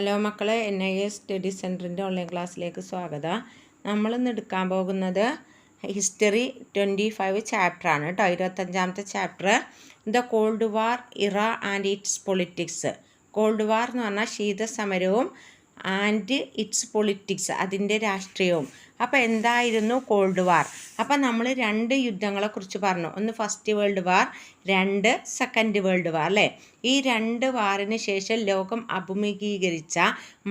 Hello മക്കളെ, NIS study സെൻറ്ററിൻ്റെ online ക്ലാസ്സിലേക്ക് സ്വാഗതം. നമ്മളിന്ന് എടുക്കാൻ പോകുന്നത് ഹിസ്റ്ററി 25 ചാപ്റ്ററാണ് കേട്ടോ. 25ാമത്തെ ചാപ്റ്റർ ദ കോൾഡ് വാർ ഇറ ആൻഡ് ഇറ്റ്സ് പൊളിറ്റിക്സ്. കോൾഡ് വാർ എന്ന് പറഞ്ഞാൽ ശീതസമരവും ആൻഡ് ഇറ്റ്സ് പൊളിറ്റിക്സ് അതിൻ്റെ രാഷ്ട്രീയവും. അപ്പോൾ എന്തായിരുന്നു കോൾഡ് വാർ? അപ്പോൾ നമ്മൾ രണ്ട് യുദ്ധങ്ങളെക്കുറിച്ച് പറഞ്ഞു. ഒന്ന് ഫസ്റ്റ് വേൾഡ് വാർ, രണ്ട് സെക്കൻഡ് വേൾഡ് വാർ അല്ലേ. ഈ രണ്ട് വാറിന് ശേഷം ലോകം അഭിമുഖീകരിച്ച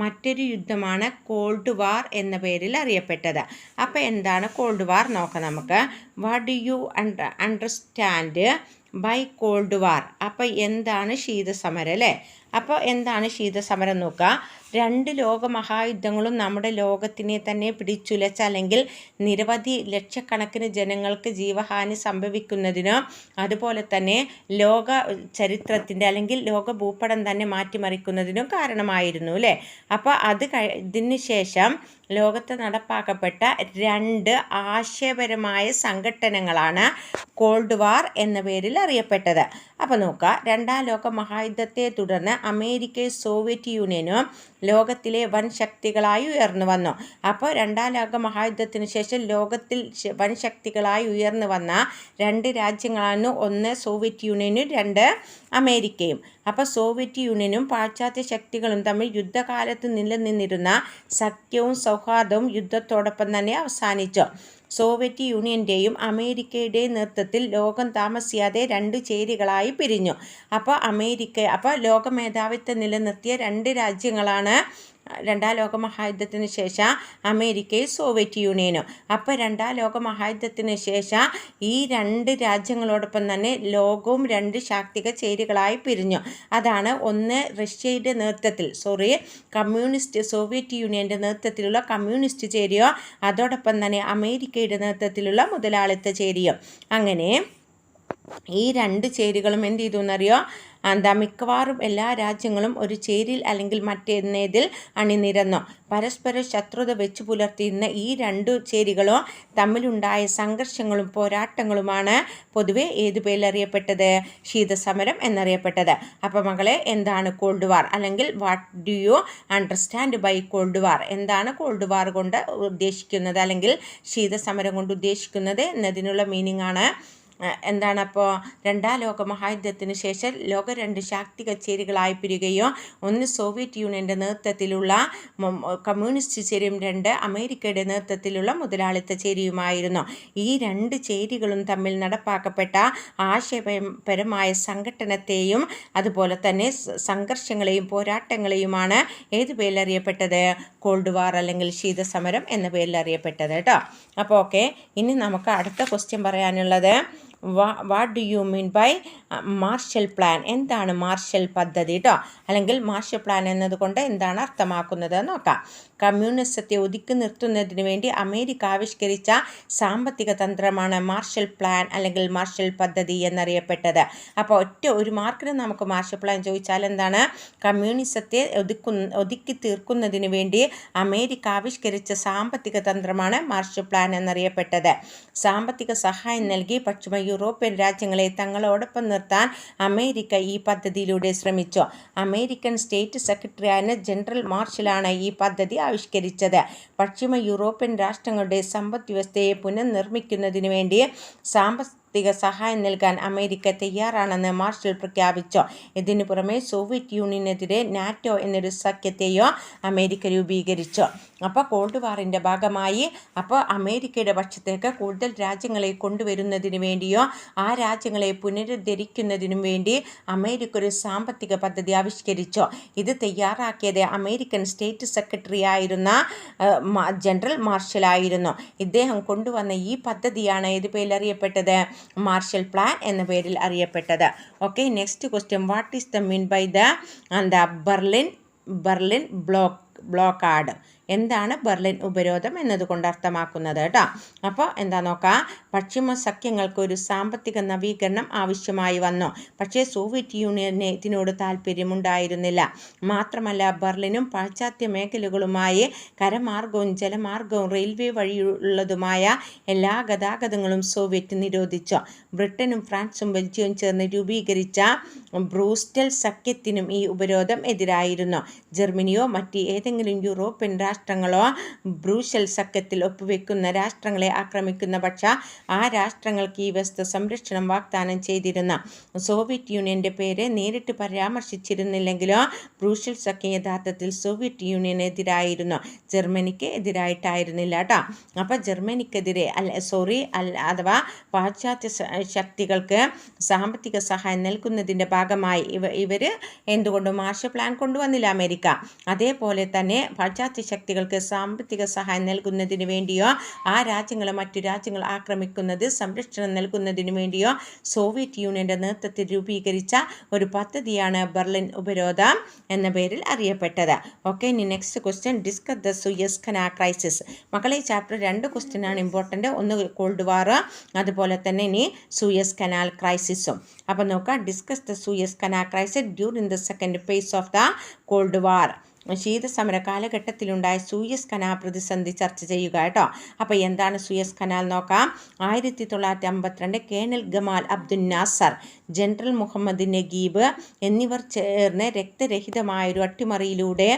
മറ്റൊരു യുദ്ധമാണ് കോൾഡ് വാർ എന്ന പേരിൽ അറിയപ്പെട്ടത്. അപ്പോൾ എന്താണ് കോൾഡ് വാർ നോക്കാം നമുക്ക്. What do you understand by cold war? അപ്പോൾ എന്താണ് ശീതസമരം അല്ലേ. അപ്പോൾ എന്താണ് ശീതസമരം നോക്കുക. രണ്ട് ലോകമഹായുദ്ധങ്ങളും നമ്മുടെ ലോകത്തിനെ തന്നെ പിടിച്ചുലച്ച അല്ലെങ്കിൽ നിരവധി ലക്ഷക്കണക്കിന് ജനങ്ങൾക്ക് ജീവഹാനി സംഭവിക്കുന്നതിനോ അതുപോലെ തന്നെ ലോക ചരിത്രത്തിൻ്റെ അല്ലെങ്കിൽ ലോക ഭൂപടം തന്നെ മാറ്റിമറിക്കുന്നതിനും കാരണമായിരുന്നു അല്ലേ. അപ്പോൾ ഇതിന് ശേഷം ലോകത്ത് നടപ്പാക്കപ്പെട്ട രണ്ട് ആശയപരമായ സംഘട്ടനങ്ങളാണ് കോൾഡ് വാർ എന്ന പേരിൽ അറിയപ്പെട്ടത്. അപ്പോൾ നോക്കുക, രണ്ടാം ലോക മഹായുദ്ധത്തെ തുടർന്ന് അമേരിക്കയും സോവിയറ്റ് യൂണിയനും ലോകത്തിലെ വൻ ശക്തികളായി ഉയർന്നു വന്നു. അപ്പോൾ രണ്ടാം ലോക മഹായുദ്ധത്തിന് ശേഷം ലോകത്തിൽ വൻ ശക്തികളായി ഉയർന്നു വന്ന രണ്ട് രാജ്യങ്ങളാണ്, ഒന്ന് സോവിയറ്റ് യൂണിയനും രണ്ട് അമേരിക്കയും. അപ്പോൾ സോവിയറ്റ് യൂണിയനും പാശ്ചാത്യ ശക്തികളും തമ്മിൽ യുദ്ധകാലത്ത് നിലനിന്നിരുന്ന സഖ്യവും സൗഹാർദ്ദവും യുദ്ധത്തോടൊപ്പം തന്നെ അവസാനിച്ചു. സോവിയറ്റ് യൂണിയൻ്റെയും അമേരിക്കയുടെയും നേതൃത്വത്തിൽ ലോകം താമസിയാതെ രണ്ട് ചേരികളായി പിരിഞ്ഞു. അപ്പോൾ ലോക മേധാവിത്വം നിലനിർത്തിയ രണ്ട് രാജ്യങ്ങളാണ് രണ്ടാം ലോക മഹായുദ്ധത്തിന് ശേഷം അമേരിക്കയും സോവിയറ്റ് യൂണിയനും. അപ്പോൾ രണ്ടാം ലോക മഹായുദ്ധത്തിന് ശേഷം ഈ രണ്ട് രാജ്യങ്ങളോടൊപ്പം തന്നെ ലോകവും രണ്ട് ശാക്തിക ചേരികളായി പിരിഞ്ഞു. അതാണ് ഒന്ന് റഷ്യയുടെ നേതൃത്വത്തിൽ സോവിയറ്റ് യൂണിയൻ്റെ നേതൃത്വത്തിലുള്ള കമ്മ്യൂണിസ്റ്റ് ചേരിയോ അതോടൊപ്പം തന്നെ അമേരിക്കയുടെ നേതൃത്വത്തിലുള്ള മുതലാളിത്ത ചേരിയോ. അങ്ങനെ ഈ രണ്ട് ചേരികളും എന്ത് ചെയ്തു എന്നറിയോ, മിക്കവാറും എല്ലാ രാജ്യങ്ങളും ഒരു ചേരിയിൽ അല്ലെങ്കിൽ മറ്റേതിൽ അണിനിരന്നു. പരസ്പര ശത്രുത വെച്ച് പുലർത്തിയിരുന്ന ഈ രണ്ടു ചേരികളോ തമ്മിലുണ്ടായ സംഘർഷങ്ങളും പോരാട്ടങ്ങളുമാണ് പൊതുവെ ഏതു പേരിൽ അറിയപ്പെട്ടത്? ശീതസമരം എന്നറിയപ്പെട്ടത്. അപ്പോൾ മകളെ, എന്താണ് കോൾഡ് വാർ അല്ലെങ്കിൽ what do you understand by cold war? എന്താണ് കോൾഡ് വാർ കൊണ്ട് ഉദ്ദേശിക്കുന്നത് അല്ലെങ്കിൽ ശീതസമരം കൊണ്ട് ഉദ്ദേശിക്കുന്നത് എന്നതിനുള്ള മീനിങ് ആണ്. അപ്പോൾ രണ്ടാം ലോക മഹായുദ്ധത്തിന് ശേഷം ലോക രണ്ട് ശാക്തിക ചേരികളായി പിരിയുകയോ ഒന്ന് സോവിയറ്റ് യൂണിയൻ്റെ നേതൃത്വത്തിലുള്ള കമ്മ്യൂണിസ്റ്റ് ചേരിയും രണ്ട് അമേരിക്കയുടെ നേതൃത്വത്തിലുള്ള മുതലാളിത്ത ചേരിയുമായിരുന്നു. ഈ രണ്ട് ചേരികളും തമ്മിൽ നടപ്പാക്കപ്പെട്ട ആശയപരമായ സംഘട്ടനത്തെയും അതുപോലെ തന്നെ സംഘർഷങ്ങളെയും പോരാട്ടങ്ങളെയുമാണ് ഏത് പേരിൽ അറിയപ്പെട്ടത്? കോൾഡ് വാർ അല്ലെങ്കിൽ ശീതസമരം എന്ന പേരിൽ അറിയപ്പെട്ടത് കേട്ടോ. അപ്പോൾ ഓക്കെ, ഇനി നമുക്ക് അടുത്ത ക്വസ്റ്റ്യൻ പറയാനുള്ളത് what do you mean by Marshall plan? എന്താണ് മാർഷൽ പദ്ധതി കേട്ടോ, അല്ലെങ്കിൽ മാർഷൽ പ്ലാൻ എന്നതുകൊണ്ട് എന്താണ് അർത്ഥമാക്കുന്നത് നോക്കാം. കമ്മ്യൂണിസത്തെ ഒതുക്കി നിർത്തുന്നതിന് വേണ്ടി അമേരിക്ക ആവിഷ്കരിച്ച സാമ്പത്തിക തന്ത്രമാണ് മാർഷൽ പ്ലാൻ അല്ലെങ്കിൽ മാർഷൽ പദ്ധതി എന്നറിയപ്പെട്ടത്. അപ്പോൾ ഒരു മാർക്കിന് നമുക്ക് മാർഷൽ പ്ലാൻ ചോദിച്ചാൽ എന്താണ്? കമ്മ്യൂണിസത്തെ ഒതുക്കി തീർക്കുന്നതിന് വേണ്ടി അമേരിക്ക ആവിഷ്കരിച്ച സാമ്പത്തിക തന്ത്രമാണ് മാർഷൽ പ്ലാൻ എന്നറിയപ്പെട്ടത്. സാമ്പത്തിക സഹായം നൽകി പശ്ചിമ യൂറോപ്യൻ രാജ്യങ്ങളെ തങ്ങളോടൊപ്പം നിർത്താൻ അമേരിക്ക ഈ പദ്ധതിയിലൂടെ ശ്രമിച്ചു. അമേരിക്കൻ സ്റ്റേറ്റ് സെക്രട്ടറിയായ ജനറൽ മാർഷലാണ് ഈ പദ്ധതി ആവിഷ്കരിച്ചത്. പശ്ചിമ യൂറോപ്യൻ രാഷ്ട്രങ്ങളുടെ സമ്പദ് വ്യവസ്ഥയെ പുനർനിർമ്മിക്കുന്നതിന് വേണ്ടി സാമ്പത്തിക സഹായം നൽകാൻ അമേരിക്ക തയ്യാറാണെന്ന് മാർഷൽ പ്രഖ്യാപിച്ചു. ഇതിനു പുറമെ സോവിയറ്റ് യൂണിയനെതിരെ നാറ്റോ എന്നൊരു സഖ്യത്തെയോ അമേരിക്ക രൂപീകരിച്ചു. അപ്പോൾ കോൾഡ് വാറിൻ്റെ ഭാഗമായി അമേരിക്കയുടെ പക്ഷത്തേക്ക് കൂടുതൽ രാജ്യങ്ങളെ കൊണ്ടുവരുന്നതിന് വേണ്ടിയോ ആ രാജ്യങ്ങളെ പുനരുദ്ധരിക്കുന്നതിനും വേണ്ടി അമേരിക്ക ഒരു സാമ്പത്തിക പദ്ധതി ആവിഷ്കരിച്ചു. ഇത് തയ്യാറാക്കിയത് അമേരിക്കൻ സ്റ്റേറ്റ് സെക്രട്ടറി ആയിരുന്ന ജനറൽ മാർഷലായിരുന്നു. ഇദ്ദേഹം കൊണ്ടുവന്ന ഈ പദ്ധതിയാണ് ഏത് പേരിൽ അറിയപ്പെട്ടത്? മാർഷൽ പ്ലാൻ എന്ന പേരിൽ അറിയപ്പെട്ടത്. Okay, next question. What is the mean by the Berlin blockade. എന്താണ് ബെർലിൻ ഉപരോധം എന്നതുകൊണ്ട് അർത്ഥമാക്കുന്നത് കേട്ടോ. അപ്പോൾ എന്താ നോക്കാം, പശ്ചിമ സഖ്യങ്ങൾക്ക് ഒരു സാമ്പത്തിക നവീകരണം ആവശ്യമായി വന്നു. പക്ഷേ സോവിയറ്റ് യൂണിയന് ഇതിനോട് താല്പര്യമുണ്ടായിരുന്നില്ല. മാത്രമല്ല ബെർലിനും പാശ്ചാത്യ മേഖലകളുമായി കരമാർഗവും ജലമാർഗവും റെയിൽവേ വഴിയുള്ളതുമായ എല്ലാ ഗതാഗതങ്ങളും സോവിയറ്റ് നിരോധിച്ചു. ബ്രിട്ടനും ഫ്രാൻസും ബെൽജിയവും ചേർന്ന് രൂപീകരിച്ച ബ്രൂസ്റ്റൽ സഖ്യത്തിനും ഈ ഉപരോധം എതിരായിരുന്നു. ജർമ്മനിയോ മറ്റ് ഏതെങ്കിലും യൂറോപ്യൻ രാഷ്ട്രങ്ങളോ ബ്രൂസൽ സഖ്യത്തിൽ ഒപ്പുവെക്കുന്ന രാഷ്ട്രങ്ങളെ ആക്രമിക്കുന്ന പക്ഷം ആ രാഷ്ട്രങ്ങൾക്ക് ഈ വസ്തു സംരക്ഷണം വാഗ്ദാനം ചെയ്തിരുന്ന സോവിയറ്റ് യൂണിയന്റെ പേര് നേരിട്ട് പരാമർശിച്ചിരുന്നില്ലെങ്കിലോ ബ്രൂസൽ സഖ്യം യഥാർത്ഥത്തിൽ സോവിയറ്റ് യൂണിയനെതിരായിരുന്നു, ജർമ്മനിക്ക് എതിരായിട്ടായിരുന്നില്ല കേട്ടോ. അപ്പോൾ ജർമ്മനിക്കെതിരെ അഥവാ പാശ്ചാത്യ ശക്തികൾക്ക് സാമ്പത്തിക സഹായം നൽകുന്നതിൻ്റെ ഭാഗമായി ഇവർ എന്തുകൊണ്ട് മാർഷൽ പ്ലാൻ കൊണ്ടുവന്നില്ല അമേരിക്ക. അതേപോലെ തന്നെ പാശ്ചാത്യ ശക്തികൾക്ക് സാമ്പത്തിക സഹായം നൽകുന്നതിന് വേണ്ടിയോ ആ രാജ്യങ്ങളെ മറ്റു രാജ്യങ്ങൾ ആക്രമിക്കുന്നത് സംരക്ഷണം നൽകുന്നതിന് വേണ്ടിയോ സോവിയറ്റ് യൂണിയന്റെ നേതൃത്വത്തിൽ രൂപീകരിച്ച ഒരു പദ്ധതിയാണ് ബെർലിൻ ഉപരോധം എന്ന പേരിൽ അറിയപ്പെട്ടത്. ഓക്കെ, ഇനി next question, discuss the Suez canal crisis. മക്കളെ ഈ ചാപ്റ്റർ 2 ക്വസ്റ്റ്യൻ ആണ് ഇമ്പോർട്ടൻ്റ്. ഒന്ന് കോൾഡ് വാർ, അതുപോലെ തന്നെ ഇനി സൂയസ് കനാൽ ക്രൈസിസും. അപ്പോൾ നോക്കാം, discuss the Suez canal crisis during the second phase of the cold war. ശീതസമര കാലഘട്ടത്തിലുണ്ടായ സൂയസ് കനാൽ പ്രതിസന്ധി ചർച്ച ചെയ്യുക കേട്ടോ. അപ്പോൾ എന്താണ് സൂയസ് കനാൽ നോക്കാം. 1952 colonel Gamal Abdul Nasser, general Muhammad Naguib എന്നിവർ ചേർന്ന് രക്തരഹിതമായൊരു അട്ടിമറിയിലൂടെ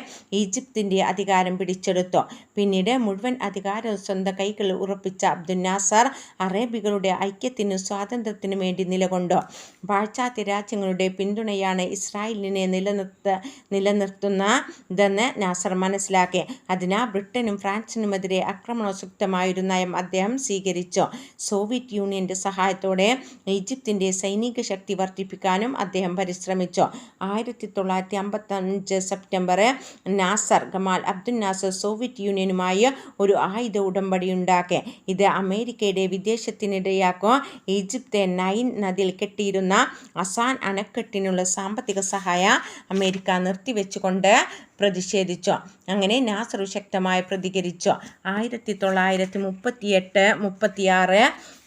ഈജിപ്തിൻ്റെ അധികാരം പിടിച്ചെടുത്തു. പിന്നീട് മുഴുവൻ അധികാരവും സ്വന്തം കൈകളിൽ ഉറപ്പിച്ച അബ്ദുൽ നാസർ അറേബികളുടെ ഐക്യത്തിനും സ്വാതന്ത്ര്യത്തിനും വേണ്ടി നിലകൊണ്ടു. പാശ്ചാത്യ രാജ്യങ്ങളുടെ പിന്തുണയാണ് ഇസ്രായേലിനെ നിലനിർത്തുന്നതെന്ന് നാസർ മനസ്സിലാക്കി. അതിനാൽ ബ്രിട്ടനും ഫ്രാൻസിനുമെതിരെ ആക്രമണോത്സുകമായൊരു നയം അദ്ദേഹം സ്വീകരിച്ചു. സോവിയറ്റ് യൂണിയന്റെ സഹായത്തോടെ ഈജിപ്തിൻ്റെ സൈനിക ശക്തി വർദ്ധിപ്പിക്കാനും അദ്ദേഹം പരിശ്രമിച്ചു. 1955 September Gamal Abdul Nasser Soviet യൂണിയനുമായി ഒരു ആയുധ ഉടമ്പടി ഉണ്ടാക്കി. ഇത് അമേരിക്കയുടെ വിദേശത്തിനിടയാക്കും. ഈജിപ്ത് നൈൽ നദിയിൽ കെട്ടിയിരുന്ന അസാൻ അണക്കെട്ടിനുള്ള സാമ്പത്തിക സഹായം അമേരിക്ക നിർത്തിവെച്ചുകൊണ്ട് പ്രതിഷേധിച്ചു. അങ്ങനെ നാസർ ശക്തമായി പ്രതികരിച്ചു. 1938-36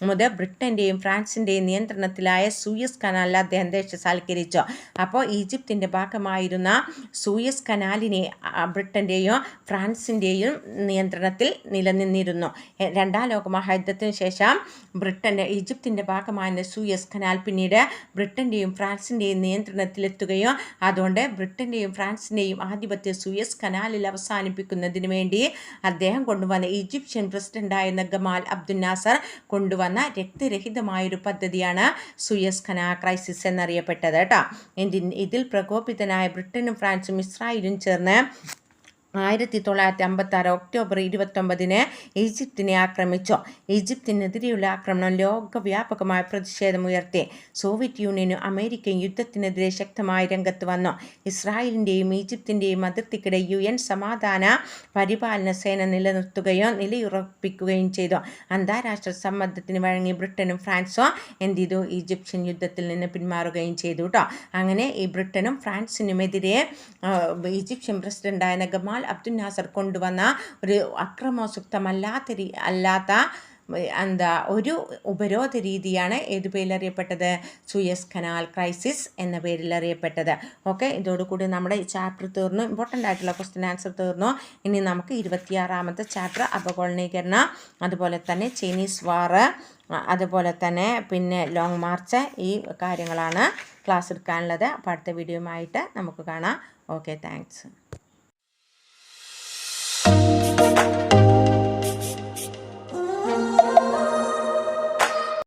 മുതൽ ബ്രിട്ടൻ്റെയും ഫ്രാൻസിൻ്റെയും നിയന്ത്രണത്തിലായ സൂയസ് കനാലിൽ അദ്ദേഹം ദേശസാൽക്കരിച്ചു. അപ്പോൾ ഈജിപ്തിൻ്റെ ഭാഗമായിരുന്ന സൂയസ് കനാലിനെ ബ്രിട്ടൻ്റെയും ഫ്രാൻസിൻ്റെയും നിയന്ത്രണത്തിൽ നിലനിന്നിരുന്നു. 2ാം ലോക മഹായുദ്ധത്തിന് ശേഷം ഈജിപ്തിൻ്റെ ഭാഗമായ സൂയസ് കനാൽ പിന്നീട് ബ്രിട്ടൻ്റെയും ഫ്രാൻസിൻ്റെയും നിയന്ത്രണത്തിലെത്തുകയും അതുകൊണ്ട് ബ്രിട്ടൻ്റെയും ഫ്രാൻസിൻ്റെയും ആധിപത്യം സൂയസ് കനാലിൽ അവസാനിപ്പിക്കുന്നതിന് വേണ്ടി അദ്ദേഹം കൊണ്ടുവന്ന ഈജിപ്ഷ്യൻ പ്രസിഡന്റായിരുന്ന ഗമാൽ അബ്ദുൽ നാസർ കൊണ്ടുവന്ന രക്തരഹിതമായൊരു പദ്ധതിയാണ് സൂയസ് കനാൽ ക്രൈസിസ് എന്നറിയപ്പെട്ടത് കേട്ടോ. ഇതിൽ പ്രകോപിതനായ ബ്രിട്ടനും ഫ്രാൻസും ഇസ്രായേലും ചേർന്ന് 1956 ഒക്ടോബർ 29 ഈജിപ്തിനെ ആക്രമിച്ചു. ഈജിപ്തിനെതിരെയുള്ള ആക്രമണം ലോകവ്യാപകമായ പ്രതിഷേധമുയർത്തി. സോവിയറ്റ് യൂണിയനും അമേരിക്കയും യുദ്ധത്തിനെതിരെ ശക്തമായി രംഗത്ത് വന്നു. ഇസ്രായേലിൻ്റെയും ഈജിപ്തിൻ്റെയും അതിർത്തിക്കിടെ UN സമാധാന പരിപാലന സേന നിലയുറപ്പിക്കുകയും ചെയ്തു. അന്താരാഷ്ട്ര സമ്മർദ്ദത്തിന് വഴങ്ങി ബ്രിട്ടനും ഫ്രാൻസും എന്ത് ചെയ്തു, ഈജിപ്ഷ്യൻ യുദ്ധത്തിൽ നിന്ന് പിന്മാറുകയും ചെയ്തു കേട്ടോ. അങ്ങനെ ഈ ബ്രിട്ടനും ഫ്രാൻസിനുമെതിരെ ഈജിപ്ഷ്യൻ പ്രസിഡന്റായ ഗമാൽ അബ്ദുൽ നാസർ കൊണ്ടുവന്ന ഒരു അല്ലാത്ത ഒരു ഉപരോധ രീതിയാണ് ഏതു പേരിൽ അറിയപ്പെട്ടത്, സൂയസ് കനാൽ ക്രൈസിസ് എന്ന പേരിൽ അറിയപ്പെട്ടത്. ഓക്കെ, ഇതോടുകൂടി നമ്മുടെ ഈ ചാപ്റ്റർ തീർന്നു. ഇമ്പോർട്ടൻ്റ് ആയിട്ടുള്ള ക്വസ്റ്റ്യൻ ആൻസർ തീർന്നു. ഇനി നമുക്ക് 26ാമത്തെ ചാപ്റ്റർ അപകോളനീകരണം, അതുപോലെ തന്നെ ചൈനീസ് വാർ, അതുപോലെ തന്നെ പിന്നെ ലോങ് മാർച്ച്, ഈ കാര്യങ്ങളാണ് ക്ലാസ് എടുക്കാനുള്ളത്. അപ്പോൾ അടുത്ത വീഡിയോയുമായിട്ട് നമുക്ക് കാണാം. Okay, thanks.